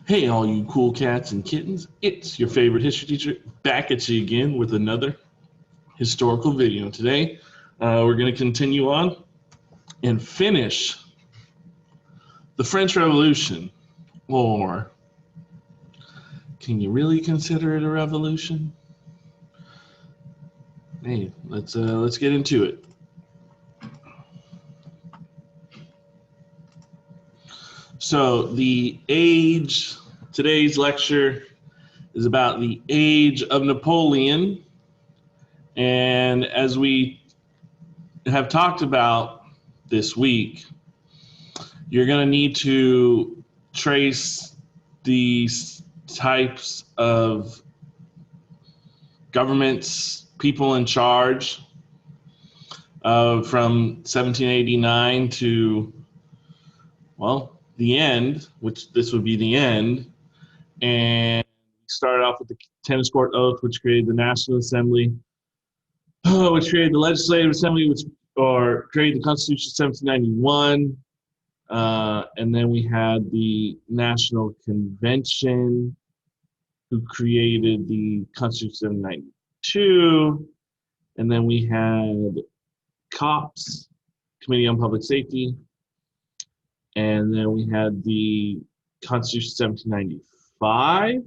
Hey, all you cool cats and kittens, it's your favorite history teacher back at you again with another historical video. Today, we're going to continue on and finish the French Revolution. Or can you really consider it a revolution? Hey, let's get into it. So today's lecture is about the age of Napoleon. And as we have talked about this week, you're going to need to trace these types of governments, people in charge from 1789 to, well, the end, which this would be the end. And we started off with the Tennis Court Oath, which created the National Assembly, which created the Legislative Assembly, or created the Constitution of 1791. And then we had the National Convention, who created the Constitution of 1792. And then we had COPS, Committee on Public Safety. And then we had the Constitution of 1795.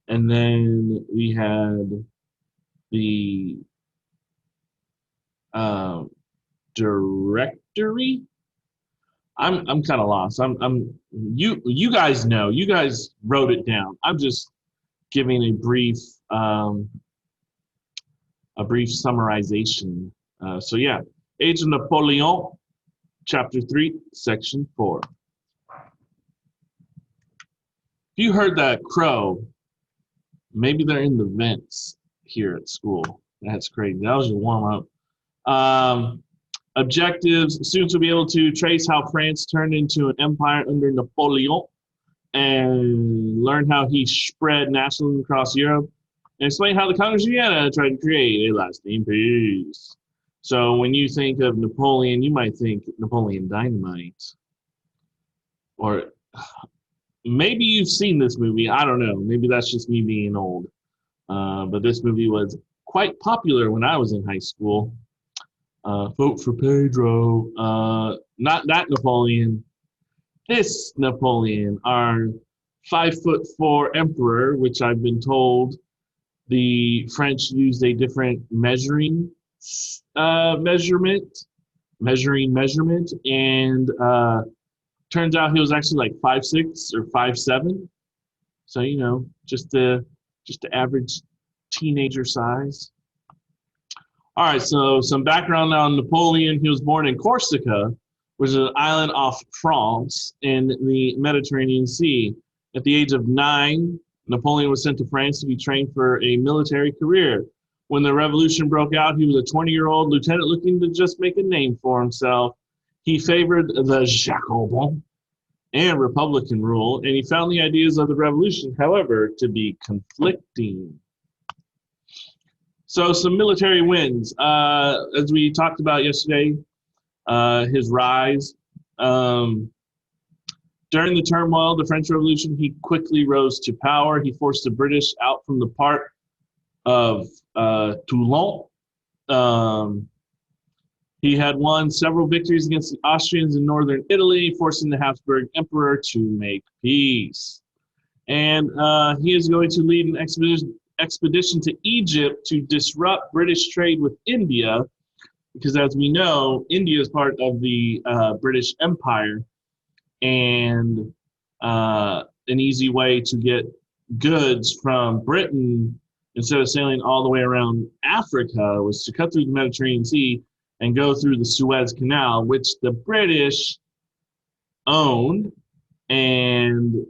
And then we had the Directory. I'm kind of lost. You guys know. You guys wrote it down. I'm just giving a brief summarization. So yeah, Age of Napoleon, Chapter 3, Section 4. If you heard that crow, maybe they're in the vents here at school. That's crazy. That was your warm up. Objectives: students will be able to trace how France turned into an empire under Napoleon and learn how he spread nationalism across Europe and explain how the Congress of Vienna tried to create a lasting peace. So when you think of Napoleon, you might think Napoleon Dynamite. Or maybe you've seen this movie. I don't know. Maybe that's just me being old. But this movie was quite popular when I was in high school. Vote for Pedro. Not that Napoleon. This Napoleon, our 5'4" emperor, which I've been told the French used a different measuring measurement, and turns out he was actually like 5'6" or 5'7". So just the average teenager size. All right, so some background on Napoleon. He was born in Corsica, which is an island off France in the Mediterranean Sea. At the age of 9, Napoleon was sent to France to be trained for a military career. When the revolution broke out, he was a 20-year-old lieutenant looking to just make a name for himself. He favored the Jacobin and Republican rule, and he found the ideas of the revolution, however, to be conflicting. So some military wins. As we talked about yesterday, his rise. During the turmoil of the French Revolution, he quickly rose to power. He forced the British out from the part of Toulon. He had won several victories against the Austrians in northern Italy, forcing the Habsburg Emperor to make peace. And he is going to lead an expedition to Egypt to disrupt British trade with India, because as we know, India is part of the British Empire, and an easy way to get goods from Britain instead of sailing all the way around Africa was to cut through the Mediterranean Sea and go through the Suez Canal, which the British owned, and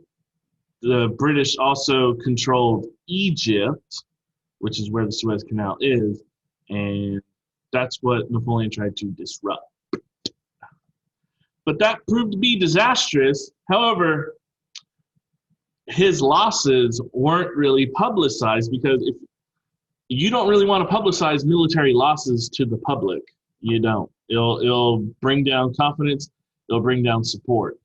the British also controlled Egypt, which is where the Suez Canal is, and that's what Napoleon tried to disrupt. But that proved to be disastrous. However, his losses weren't really publicized, because if you don't really want to publicize military losses to the public, you don't. It'll bring down confidence. It'll bring down support.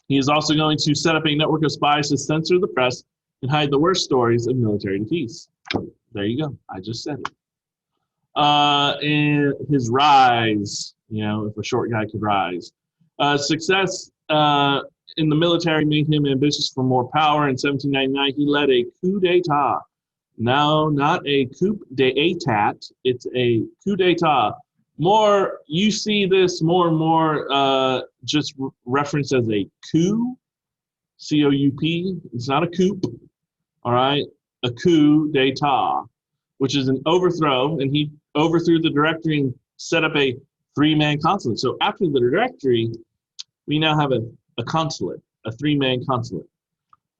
He is also going to set up a network of spies to censor the press and hide the worst stories of military defeats. There you go. I just said it. And his rise, if a short guy could rise. Success in the military made him ambitious for more power. In 1799, he led a coup d'etat. No, not a coup d'etat. It's a coup d'etat. More, you see this more and more just referenced as a coup, C-O-U-P. It's not a coup, all right? A coup d'etat, which is an overthrow, and he overthrew the directory and set up a three-man consulate. So after the directory, we now have a consulate, a three-man consulate.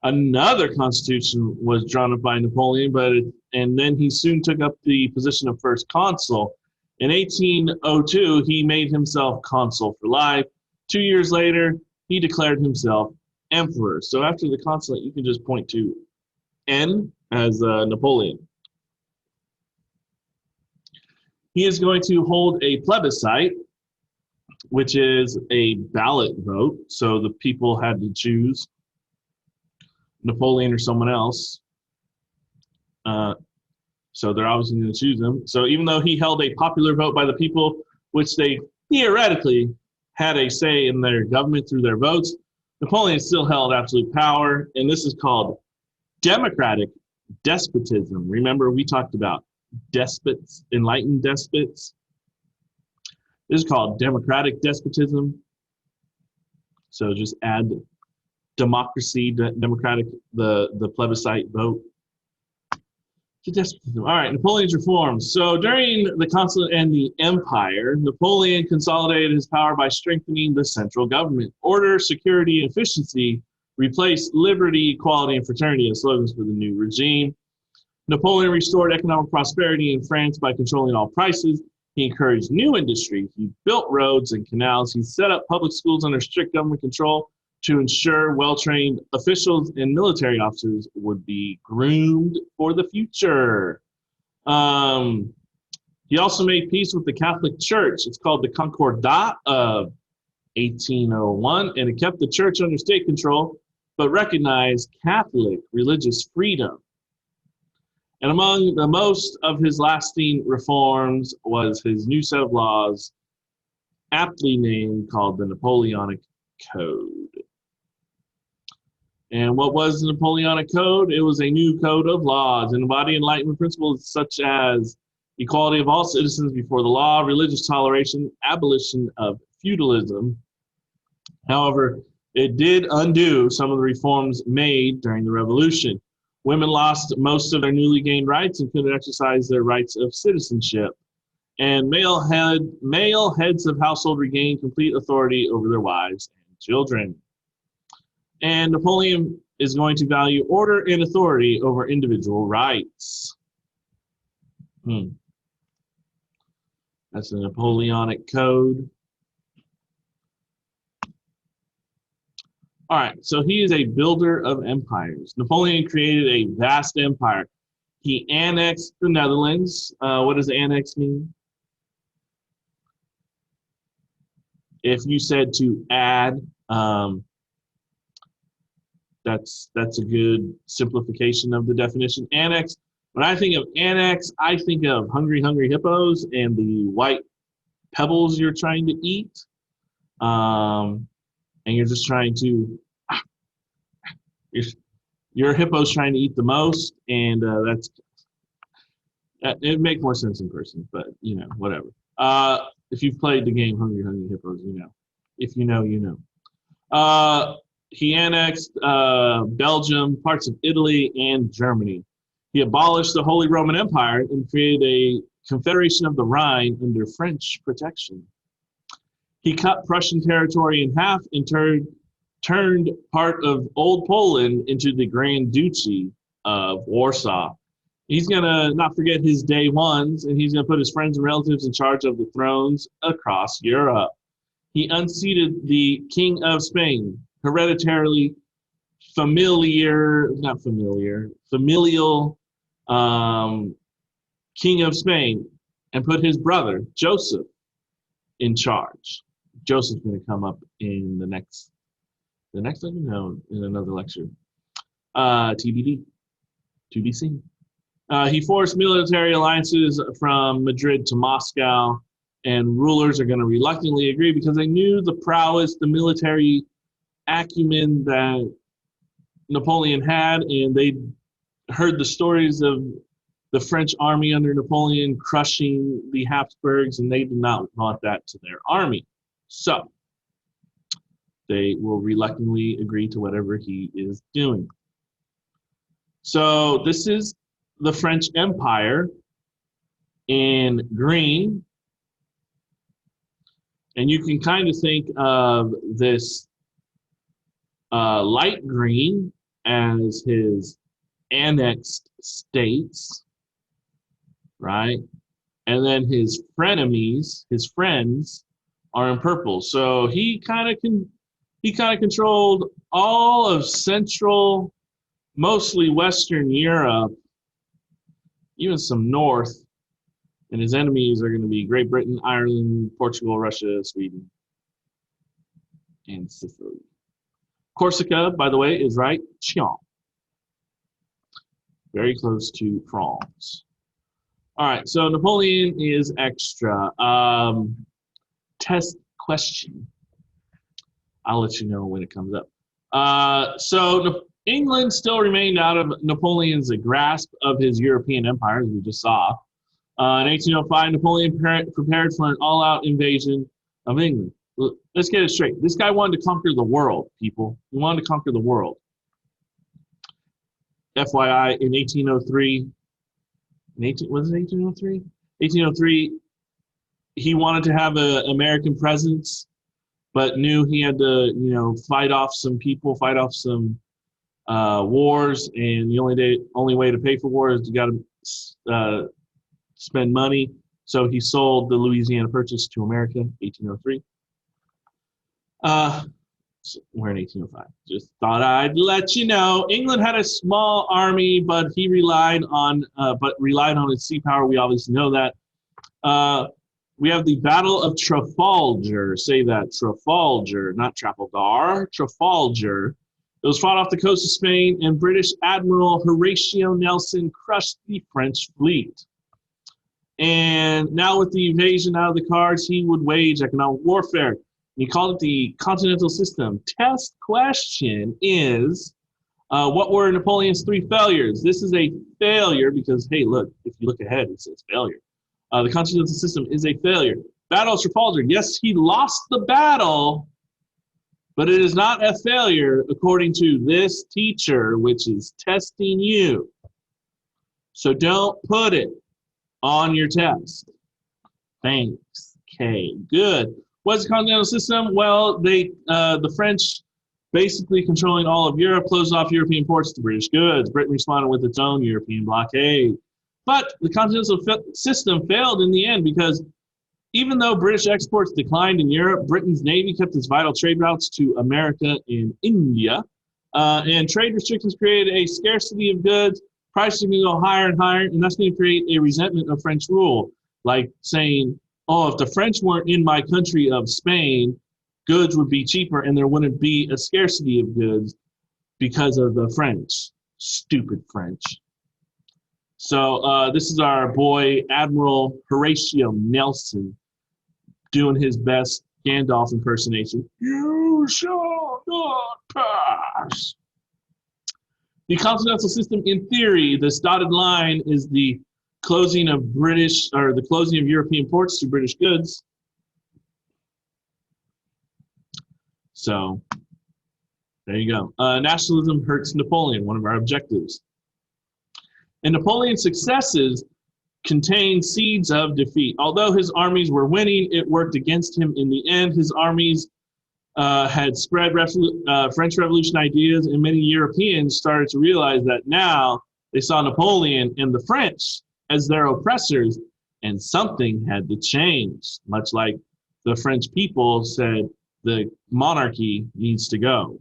Another constitution was drawn up by Napoleon, and then he soon took up the position of first consul. In 1802, he made himself consul for life. 2 years later, he declared himself emperor. So after the consulate, you can just point to N as Napoleon. He is going to hold a plebiscite, which is a ballot vote. So the people had to choose Napoleon or someone else. So they're obviously going to choose him. So even though he held a popular vote by the people, which they theoretically had a say in their government through their votes, Napoleon still held absolute power. And this is called democratic despotism. Remember, we talked about despots, enlightened despots. This is called democratic despotism. So just add democracy, democratic, the plebiscite vote to despotism. All right, Napoleon's reforms. So during the consulate and the empire, Napoleon consolidated his power by strengthening the central government. Order, security, and efficiency replaced liberty, equality, and fraternity as slogans for the new regime. Napoleon restored economic prosperity in France by controlling all prices. He encouraged new industry. He built roads and canals. He set up public schools under strict government control to ensure well-trained officials and military officers would be groomed for the future. He also made peace with the Catholic Church. It's called the Concordat of 1801, and it kept the church under state control, but recognized Catholic religious freedom. And among the most of his lasting reforms was his new set of laws, aptly named called the Napoleonic Code. And what was the Napoleonic Code? It was a new code of laws and embodying Enlightenment principles such as equality of all citizens before the law, religious toleration, abolition of feudalism. However, it did undo some of the reforms made during the Revolution. Women lost most of their newly gained rights and couldn't exercise their rights of citizenship. And male heads of household regained complete authority over their wives and children. And Napoleon is going to value order and authority over individual rights. That's the Napoleonic Code. All right, so he is a builder of empires. Napoleon created a vast empire. He annexed the Netherlands. What does annex mean? If you said to add, that's a good simplification of the definition. Annex, when I think of annex, I think of hungry, hungry hippos and the white pebbles you're trying to eat. And you're just trying to, your hippo's trying to eat the most, and it makes more sense in person, but whatever. If you've played the game Hungry Hungry Hippos, you know. If you know, you know. He annexed Belgium, parts of Italy, and Germany. He abolished the Holy Roman Empire and created a Confederation of the Rhine under French protection. He cut Prussian territory in half and turned part of Old Poland into the Grand Duchy of Warsaw. He's going to not forget his day ones, and he's going to put his friends and relatives in charge of the thrones across Europe. He unseated the King of Spain, hereditarily familial King of Spain, and put his brother, Joseph, in charge. Joseph's going to come up in the next The next I can know in another lecture. TBD, to be seen. He forced military alliances from Madrid to Moscow, and rulers are going to reluctantly agree because they knew the prowess, the military acumen that Napoleon had, and they heard the stories of the French army under Napoleon crushing the Habsburgs, and they did not want that to their army. So they will reluctantly agree to whatever he is doing. So this is the French Empire in green. And you can kind of think of this light green as his annexed states, right? And then his frenemies, his friends, are in purple. So he kind of controlled all of Central, mostly Western Europe, even some North. And his enemies are going to be Great Britain, Ireland, Portugal, Russia, Sweden, and Sicily. Corsica, by the way, is right. Chion. Very close to France. All right, so Napoleon is extra. Test question. I'll let you know when it comes up. So England still remained out of Napoleon's grasp of his European empire, as we just saw. In 1805, Napoleon prepared for an all-out invasion of England. Let's get it straight. This guy wanted to conquer the world, people. He wanted to conquer the world. FYI, in 1803, was it 1803? 1803, he wanted to have an American presence, but knew he had to, fight off some people, fight off some wars, and the only way to pay for war is you got to spend money. So he sold the Louisiana Purchase to America, 1803. So we're in 1805. Just thought I'd let you know. England had a small army, but he relied on its sea power. We obviously know that. We have the Battle of Trafalgar. Say that, Trafalgar, not Trafalgar. Trafalgar. It was fought off the coast of Spain, and British Admiral Horatio Nelson crushed the French fleet. And now with the invasion out of the cards, he would wage economic warfare. He called it the continental system. Test question is, what were Napoleon's 3 failures? This is a failure because, hey, look, if you look ahead, it says failure. The continental system is a failure. Battle of Trafalgar. Yes, he lost the battle, but it is not a failure according to this teacher, which is testing you. So don't put it on your test. Thanks. Okay, good. What's the continental system? Well, the French, basically controlling all of Europe, closed off European ports to British goods. Britain responded with its own European blockade. But the continental system failed in the end because even though British exports declined in Europe, Britain's navy kept its vital trade routes to America and India. And trade restrictions created a scarcity of goods. Prices are going to go higher and higher, and that's going to create a resentment of French rule. Like saying, oh, if the French weren't in my country of Spain, goods would be cheaper and there wouldn't be a scarcity of goods because of the French. Stupid French. So this is our boy, Admiral Horatio Nelson, doing his best Gandalf impersonation. You shall not pass. The continental system, in theory, this dotted line is the closing of European ports to British goods. So there you go. Nationalism hurts Napoleon, one of our objectives. And Napoleon's successes contained seeds of defeat. Although his armies were winning, it worked against him in the end. His armies had spread French Revolution ideas, and many Europeans started to realize that now they saw Napoleon and the French as their oppressors, and something had to change, much like the French people said the monarchy needs to go.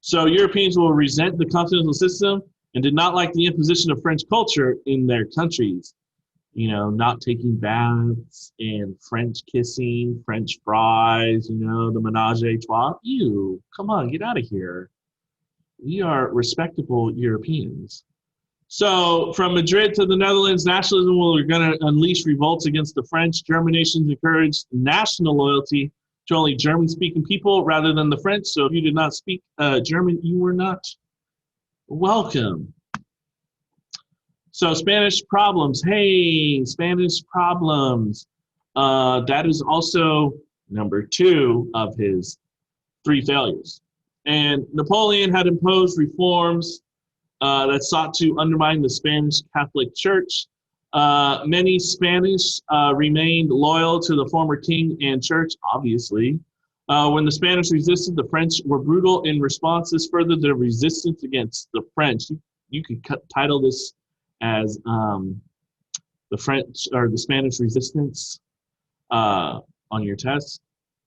So Europeans will resent the continental system and did not like the imposition of French culture in their countries. not taking baths and French kissing, French fries, the menage a trois. Ew, come on, get out of here. We are respectable Europeans. So from Madrid to the Netherlands, nationalism was going to unleash revolts against the French. German nations encouraged national loyalty to only German-speaking people rather than the French. So if you did not speak German, you were not welcome. So Spanish problems. Hey, Spanish problems. That is also number 2 of his 3 failures. And Napoleon had imposed reforms that sought to undermine the Spanish Catholic Church. Many Spanish remained loyal to the former king and church, obviously. When the Spanish resisted, the French were brutal in response. This furthered the resistance against the French. You could title this as the French or the Spanish resistance on your test.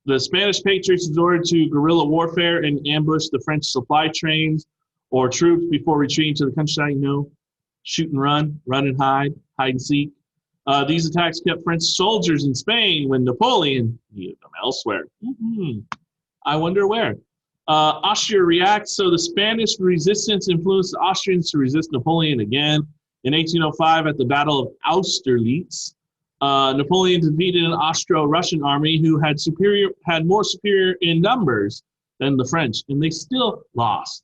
The Spanish patriots resorted to guerrilla warfare and ambushed the French supply trains or troops before retreating to the countryside. Shoot and run and hide and seek. These attacks kept French soldiers in Spain when Napoleon needed them elsewhere. I wonder where. Austria reacts. So the Spanish resistance influenced the Austrians to resist Napoleon again. In 1805, at the Battle of Austerlitz, Napoleon defeated an Austro-Russian army who had more superior in numbers than the French, and they still lost.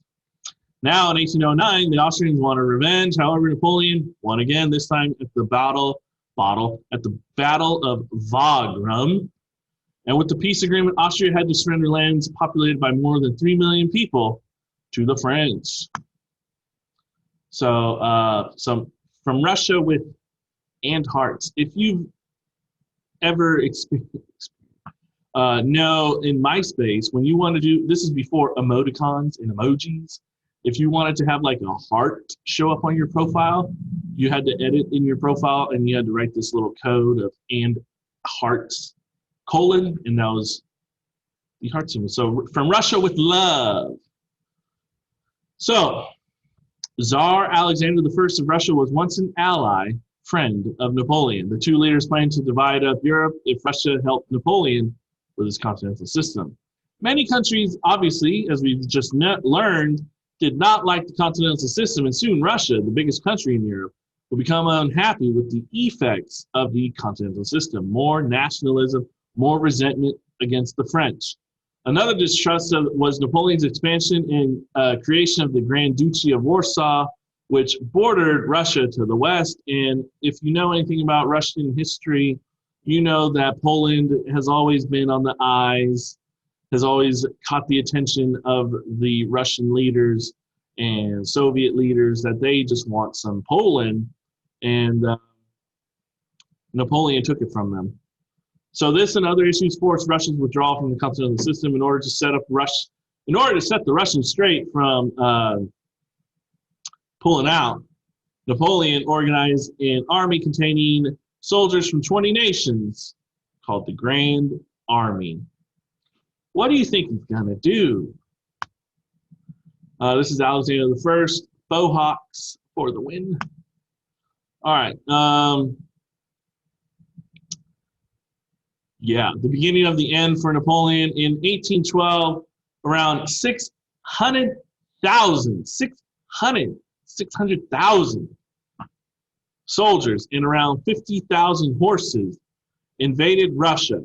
Now, in 1809, the Austrians wanted revenge. However, Napoleon won again, this time at the Battle of Wagram. And with the peace agreement, Austria had to surrender lands populated by more than 3 million people to the French. So, from Russia with and hearts. If you've ever experienced, know in MySpace, when you want to do, this is before emoticons and emojis, if you wanted to have like a heart show up on your profile, you had to edit in your profile and you had to write this little code of and hearts, colon, and that was the heart symbol. So from Russia with love. So Tsar Alexander I of Russia was once an ally, friend of Napoleon. The two leaders planned to divide up Europe if Russia helped Napoleon with his continental system. Many countries, obviously, as we've just learned, did not like the continental system, and soon Russia, the biggest country in Europe, will become unhappy with the effects of the continental system. More nationalism, more resentment against the French. Another distrust was Napoleon's expansion and creation of the Grand Duchy of Warsaw, which bordered Russia to the west. And if you know anything about Russian history, you know that Poland has always been on the eyes, has always caught the attention of the Russian leaders and Soviet leaders, that they just want some Poland, and Napoleon took it from them. So this and other issues forced Russia's withdrawal from the continental system in order to set the Russians straight from pulling out. Napoleon organized an army containing soldiers from 20 nations called the Grand Army. What do you think he's gonna do? This is Alexander I, Bohawks for the win. All right. Yeah, the beginning of the end for Napoleon. In 1812, around 600,000 soldiers and around 50,000 horses invaded Russia.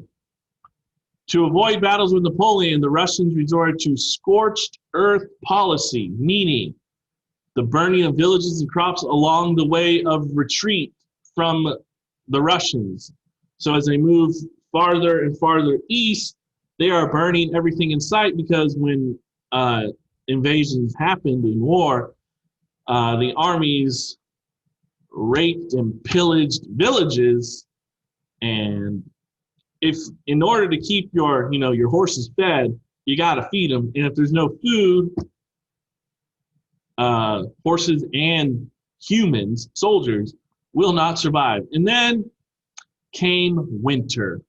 To avoid battles with Napoleon, the Russians resorted to scorched earth policy, meaning the burning of villages and crops along the way of retreat from the Russians. So as they move farther and farther east, they are burning everything in sight, because when invasions happened in war, the armies raped and pillaged villages, and if in order to keep your horses fed, you got to feed them, and if there's no food, horses and humans, soldiers, will not survive. And then came winter,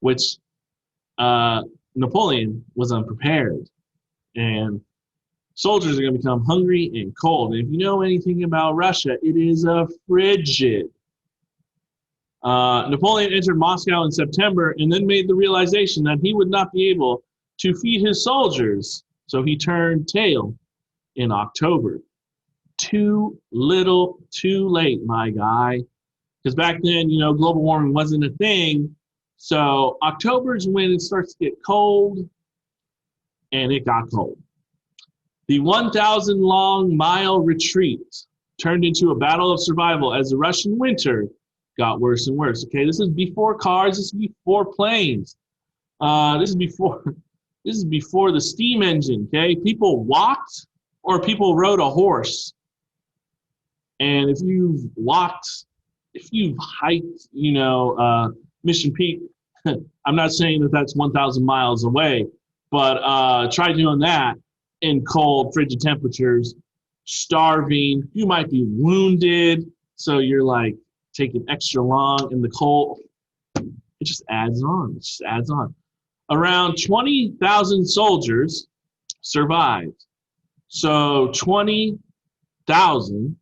which Napoleon was unprepared, and soldiers are going to become hungry and cold. And if you know anything about Russia, it is a frigid Napoleon entered Moscow in September and then made the realization that he would not be able to feed his soldiers, so he turned tail in October. Too little, too late, my guy. Because back then, global warming wasn't a thing. So October is when it starts to get cold, and it got cold. The 1,000-mile retreat turned into a battle of survival as the Russian winter got worse and worse. Okay, this is before cars. This is before planes. This is before the steam engine. Okay, people walked or people rode a horse. And if you've walked, if you've hiked, Mission Peak, I'm not saying that that's 1,000 miles away, but try doing that in cold, frigid temperatures, starving. You might be wounded, so you're like taking extra long in the cold. It just adds on. It just adds on. Around 20,000 soldiers survived. So 20,000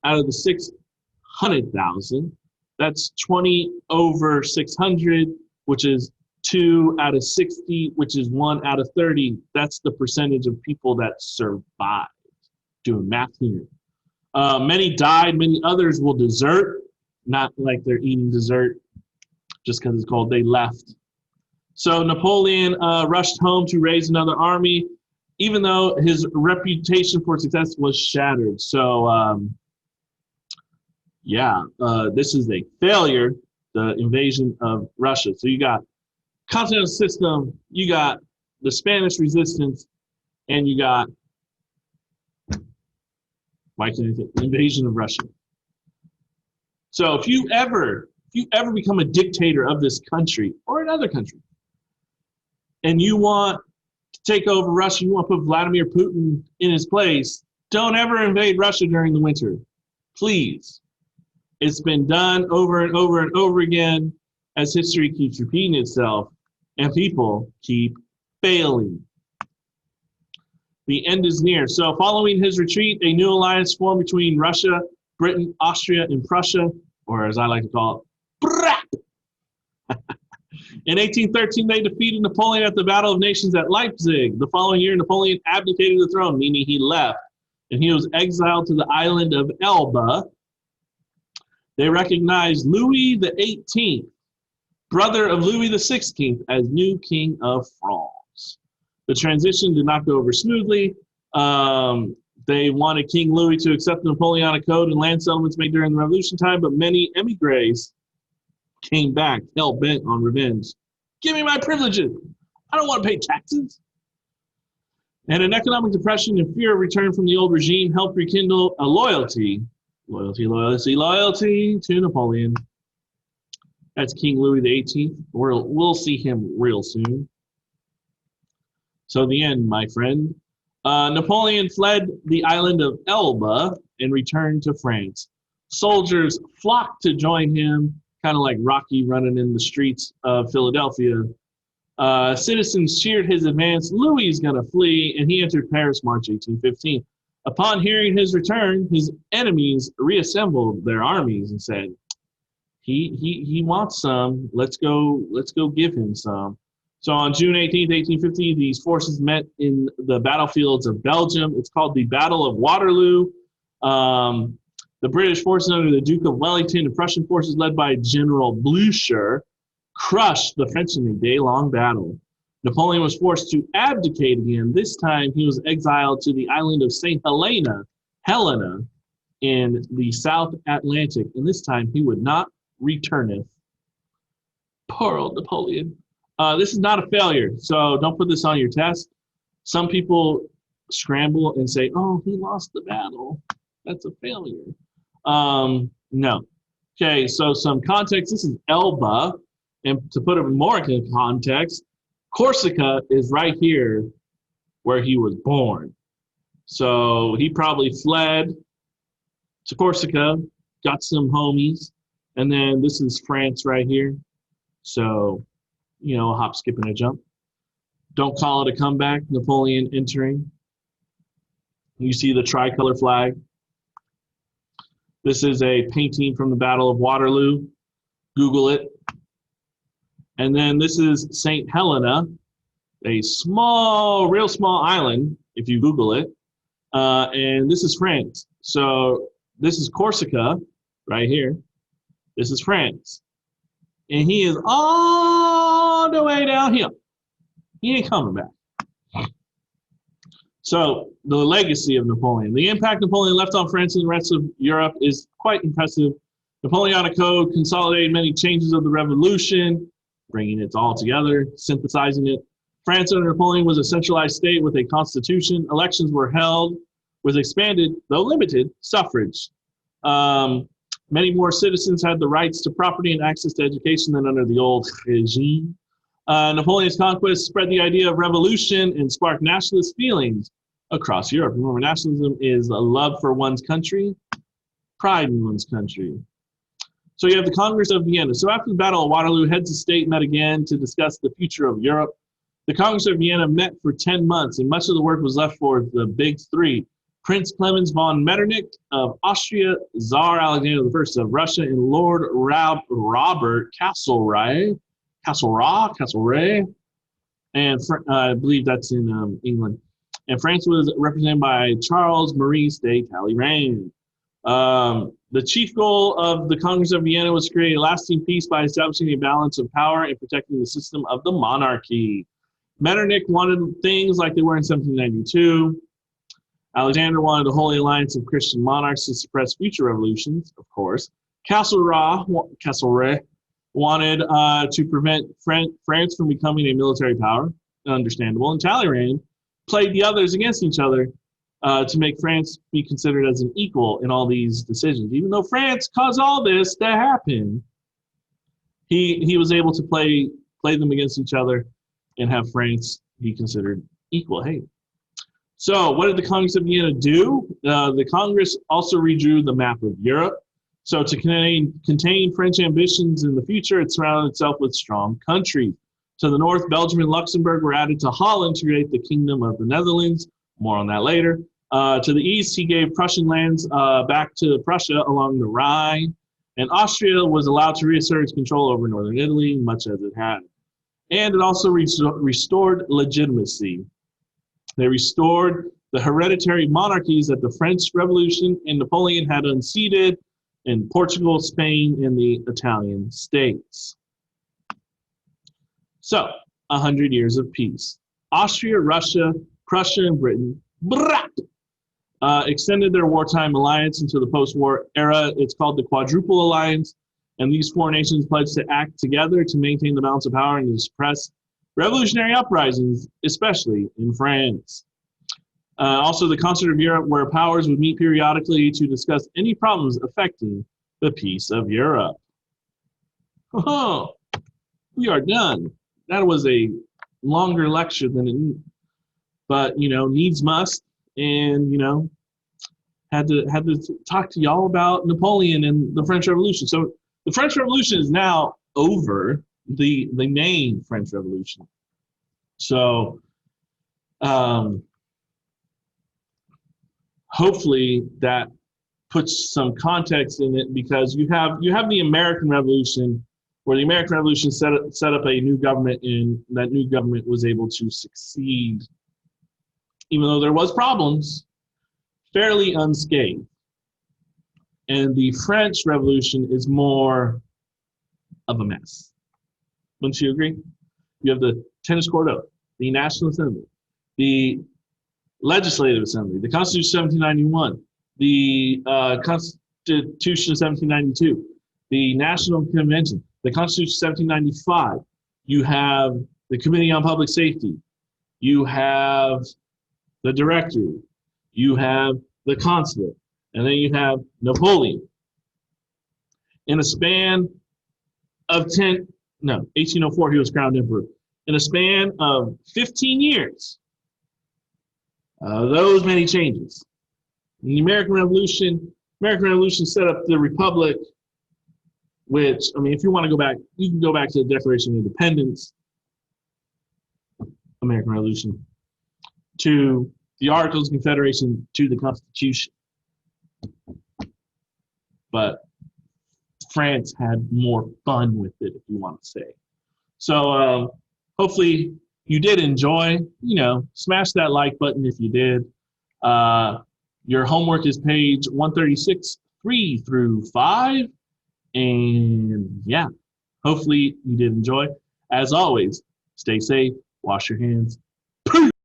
out of the 600,000, that's 20 over 600, which is 2 out of 60, which is 1 out of 30. That's the percentage of people that survived. Doing math here. Many died, many others will desert. Not like they're eating dessert just because it's cold. They left. So Napoleon rushed home to raise another army, even though his reputation for success was shattered. So, this is a failure, the invasion of Russia. So you got continental system, you got the Spanish resistance, and you got invasion of Russia. So if you ever become a dictator of this country or another country, and you want to take over Russia, you want to put Vladimir Putin in his place, don't ever invade Russia during the winter. Please. It's been done over and over and over again as history keeps repeating itself and people keep failing. The end is near. So following his retreat, a new alliance formed between Russia, Britain, Austria, and Prussia, or as I like to call it, BRAP. In 1813, they defeated Napoleon at the Battle of Nations at Leipzig. The following year, Napoleon abdicated the throne, meaning he left, and he was exiled to the island of Elba. They recognized Louis XVIII, brother of Louis XVI, as new king of France. The transition did not go over smoothly. They wanted King Louis to accept the Napoleonic Code and land settlements made during the Revolution time, but many emigres came back hell-bent on revenge. Give me my privileges. I don't want to pay taxes. And an economic depression and fear of return from the old regime helped rekindle a loyalty to Napoleon. That's King Louis XVIII. We'll see him real soon. So the end, my friend. Napoleon fled the island of Elba and returned to France. Soldiers flocked to join him, kind of like Rocky running in the streets of Philadelphia. Citizens cheered his advance. Louis is going to flee, and he entered Paris March 1815. Upon hearing his return, his enemies reassembled their armies and said, he wants some. Let's go give him some. So on June 18th, 1850, these forces met in the battlefields of Belgium. It's called the Battle of Waterloo. The British forces under the Duke of Wellington and Prussian forces led by General Blücher crushed the French in a day-long battle. Napoleon was forced to abdicate again. This time, he was exiled to the island of St. Helena in the South Atlantic, and this time he would not returneth. Poor old Napoleon. This is not a failure, so don't put this on your test. Some people scramble and say, oh, he lost the battle. That's a failure. No. Okay, so some context. This is Elba, and to put it more in context, Corsica is right here where he was born. So he probably fled to Corsica, got some homies, and then this is France right here. So, a hop, skip, and a jump. Don't call it a comeback. Napoleon entering. You see the tricolor flag. This is a painting from the Battle of Waterloo. Google it. And then this is St. Helena, a small, real small island, if you Google it. And this is France. So this is Corsica right here. This is France. And he is all the way down here. He ain't coming back. So the legacy of Napoleon. The impact Napoleon left on France and the rest of Europe is quite impressive. Napoleonic Code consolidated many changes of the revolution, bringing it all together, synthesizing it. France under Napoleon was a centralized state with a constitution. Elections were held with expanded, though limited, suffrage. Many more citizens had the rights to property and access to education than under the old regime. Napoleon's conquest spread the idea of revolution and sparked nationalist feelings across Europe. Remember, nationalism is a love for one's country, pride in one's country. So you have the Congress of Vienna. So after the Battle of Waterloo, heads of state met again to discuss the future of Europe. The Congress of Vienna met for 10 months, and much of the work was left for the big three: Prince Clemens von Metternich of Austria, Tsar Alexander I of Russia, and Lord Robert Castlereagh, and I believe that's in England. And France was represented by Charles Maurice de Talleyrand. The chief goal of the Congress of Vienna was to create a lasting peace by establishing a balance of power and protecting the system of the monarchy. Metternich wanted things like they were in 1792. Alexander wanted the Holy Alliance of Christian monarchs to suppress future revolutions, of course. Castlereagh wanted to prevent France from becoming a military power, understandable. And Talleyrand played the others against each other to make France be considered as an equal in all these decisions. Even though France caused all this to happen, he was able to play them against each other and have France be considered equal. Hey. So what did the Congress of Vienna do? The Congress also redrew the map of Europe. So to contain French ambitions in the future, it surrounded itself with strong countries. To the north, Belgium and Luxembourg were added to Holland to create the Kingdom of the Netherlands. More on that later. To the east, he gave Prussian lands back to Prussia along the Rhine. And Austria was allowed to reassert its control over northern Italy, much as it had. And it also restored legitimacy. They restored the hereditary monarchies that the French Revolution and Napoleon had unseated in Portugal, Spain, and the Italian states. So, 100 years of peace. Austria, Russia, Prussia, and Britain extended their wartime alliance into the post-war era. It's called the Quadruple Alliance. And these four nations pledged to act together to maintain the balance of power and to suppress revolutionary uprisings, especially in France. Also, the Concert of Europe, where powers would meet periodically to discuss any problems affecting the peace of Europe. Oh, we are done. That was a longer lecture than it needed, but needs must, and had to talk to y'all about Napoleon and the French Revolution. So the French Revolution is now over, the main French Revolution. So hopefully that puts some context in it, because you have the American Revolution, where the American Revolution set up a new government, and that new government was able to succeed, even though there was problems, fairly unscathed. And the French Revolution is more of a mess. Wouldn't you agree? You have the Tennis Court Oath, the National Assembly, the Legislative Assembly, the Constitution of 1791, the Constitution of 1792, the National Convention, the Constitution of 1795. You have the Committee on Public Safety. You have the Directory. You have the Consulate. And then you have Napoleon. In a span of 1804, he was crowned emperor. In a span of 15 years, those many changes. In the American Revolution set up the Republic, which, if you want to go back, you can go back to the Declaration of Independence, American Revolution, to the Articles of Confederation, to the Constitution. But France had more fun with it, if you want to say. So hopefully you did enjoy. Smash that like button if you did. Your homework is page 136, 3 through 5. And yeah, hopefully you did enjoy. As always, stay safe, wash your hands. Peace.